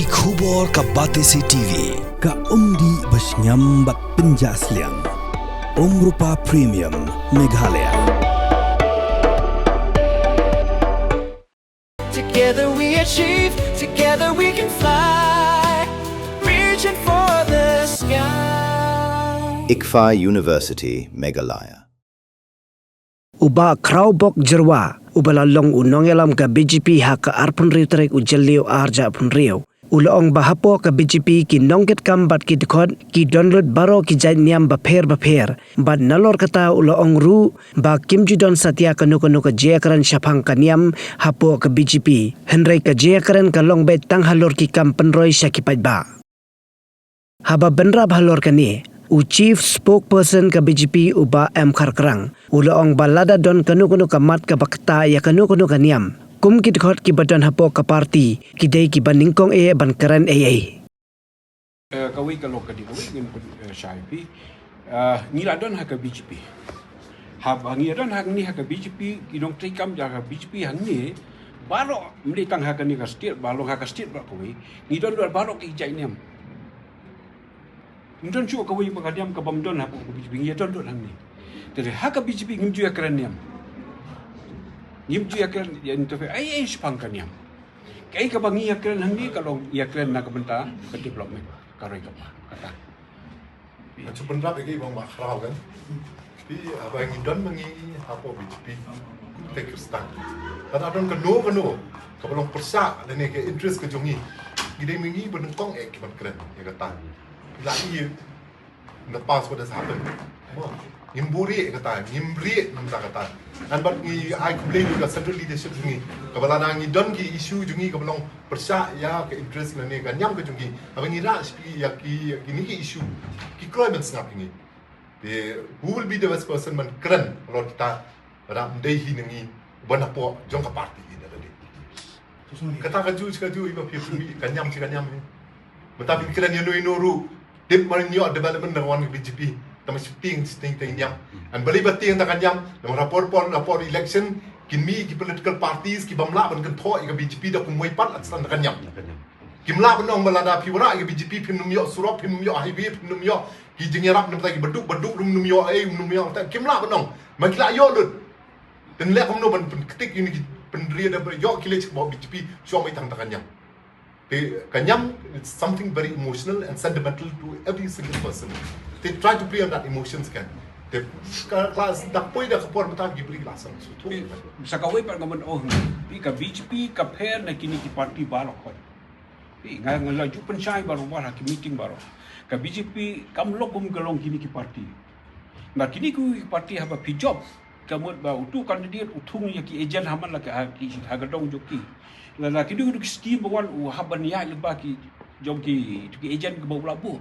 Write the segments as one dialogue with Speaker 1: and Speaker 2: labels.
Speaker 1: Ki khubor ka Batesi TV.
Speaker 2: Ka umdi basnyam bak penjaslian. Rupa Premium Meghalaya.
Speaker 3: Together we achieve, together we can fly, reaching for the sky.
Speaker 4: ICFA University, Meghalaya.
Speaker 5: Uba kraubok jerwa, uba lalong unong yalam ka BGP ha ka arpun riu terek ujalio arja pun riu. Ulaong bahapo ka BGP ki nongket kambat ki dikod ki download baro ki jai niam baper bad nalor kata ulaong ru ba kimjudon satya kanu ka jekaran syapang kaniam hapo ka BGP henry ka jekaran ka long bet tang halor ki kam penroi syakipaj ba haba benra halor kani u chief spokesperson ka BGP uba M Kharkrang ulaong balada don kanu ka mat ka bakta ya kanu ka niam kum ki dikot ki badan hapo ka parti ki dei ki baningkong ban keren AA
Speaker 6: kawai kalau kadi kawai dengan syaipi ngiladon hak BGP hab ngiladon hak ni hak BGP kidong trikam jaga BGP hang ni balo mli tang hak ni ka state balo hak state ba kawai ngidon dua balo ki jai niam ngidon chu kawai pagadiam ka bamdon hak BGP ngidon dot hang ni jadi hak BGP ngimju ya keren niam ngimju ya keren ya interview ai spangkan niam kai ka bangi ya keren hang ni kalau ya keren nak benta ke development karoi kata
Speaker 7: sebenarnya bagi bang makrau kan tapi apa yang idon mengi apa BGP take stand dan adon keno kalau persa dan ke interest ke jongi ide mengi benengkong kiban keren ya kata lagi lepas pada sahabat ngimburi kata ngimbri nampak kata dan bat ngi I complain juga central leadership jungi kabala na ngi don ki issue jungi kabalong persa ya ke interest na ni ganyam ke jungi abang ira spi ya ki ni ki issue ki kroimen snap ni de who will be the best person man kren kalau kita ram dei hi ngi bana po jong ka party ni tadi kata kaju iba pi ganyam ni matapi kren ni no ru dip man new development na wan BGP tamas ting yam and bali bating ta kanyam no rapor election kimi ki political parties ki bamla ban kan tho ka BGP da kumoi pat atsan kanyam kimla banong malada piwara ka BGP pinum yo surop pinum yo highway pinum yo ki jingerap nam ta ki beduk num yo num yo ta kimla banong makila yo lut dan le kom no ban ketik ini pendria da yo kilech bo BGP so mai tang ta kanyam kanyam it's something very emotional and sentimental to every single person. They try to play on that emotions kan. They kelas dak poi dak kapor mata gibri lasan.
Speaker 6: Sakawai par gaman pi ka BGP ka pher na kini ki party baro ko. Pi ngalaju pensai baro wala ki meeting baro. Ka BGP kam lokum galong kini ki party. Na kini ku party haba pi job kamut ba utu kandidat utung ya ki agent haman la ka ki hagadong joki. La kini ku scheme bawan haban ya leba ki job ki agent ke bawla bu.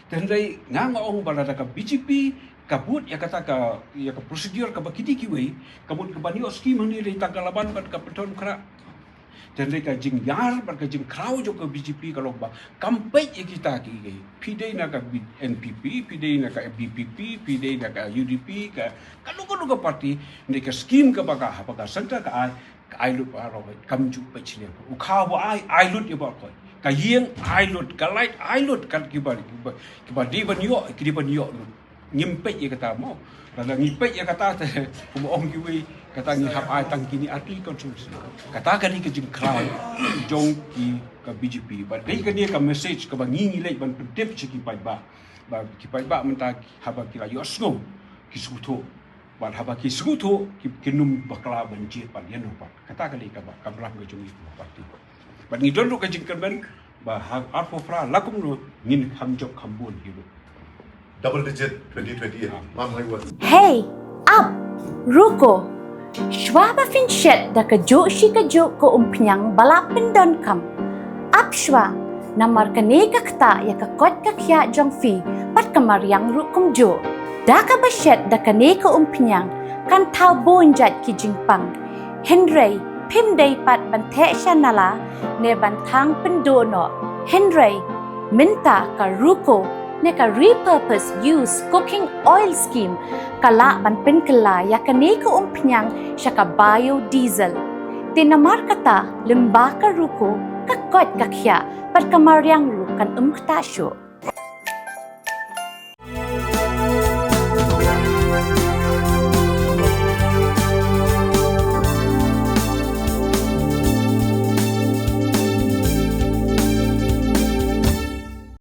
Speaker 6: Tendai ngangong balada ka BGP kabut ya kata ka prosedur ka bakiti kiwe kabut ka bani scheme ni le tangalaban ban ka peton kra tendai ka jing yar bar ka jing kraw jo ka BGP kalau ba kampai ya kita ki pidai na ka NPP pidai na ka BPP pidai na ka UDP ka kalau ka parti ni ka scheme ka baka apa ka santa ka ai lut ba ro kamju pe chile u kha ba ai lut ya ba ko ka yeng ai lut ka light ai lut kan ki ba di ban yo nyimpe ya kata mo la ngimpe ya kata te mo ong ki we kata ngi hap ai tang kini arti konstruksi kata ka ni ke jing kra jong ki ka BGP ba dei ka ni ka message ka ba ngi le ban tip ki ba menta haba ki la yo sngo ki suto ban haba ki suto ki num bakla banjir pan yan pa kata ka ni ka ba kablah ga jong parti ban ngi don ka jing kan ba arfo fra lakum no ngin hamjok khambun hilu
Speaker 7: double digit 2020 mam hai was
Speaker 8: Hey, up, ruko. Shwaba finshet da ka jo shi ka jo ko umpnyang balapin don kam. Up shwa, namar ka ne ka kta ya ka kot ka kya jong fi pat kamar yang rukum jo. Da ka bashet da ka ne ka umpnyang kan tau bonjat ki jingpang. Henry, pim day pat bante shanala ne bantang pendono. Henry, minta ka ruko ne ka repurpose use cooking oil scheme kala ban pen kala ya kane ka umpnyang syaka biodiesel tinamar kata lembaka ruko kakot kakya dapat kamaryang lu kan kata syo.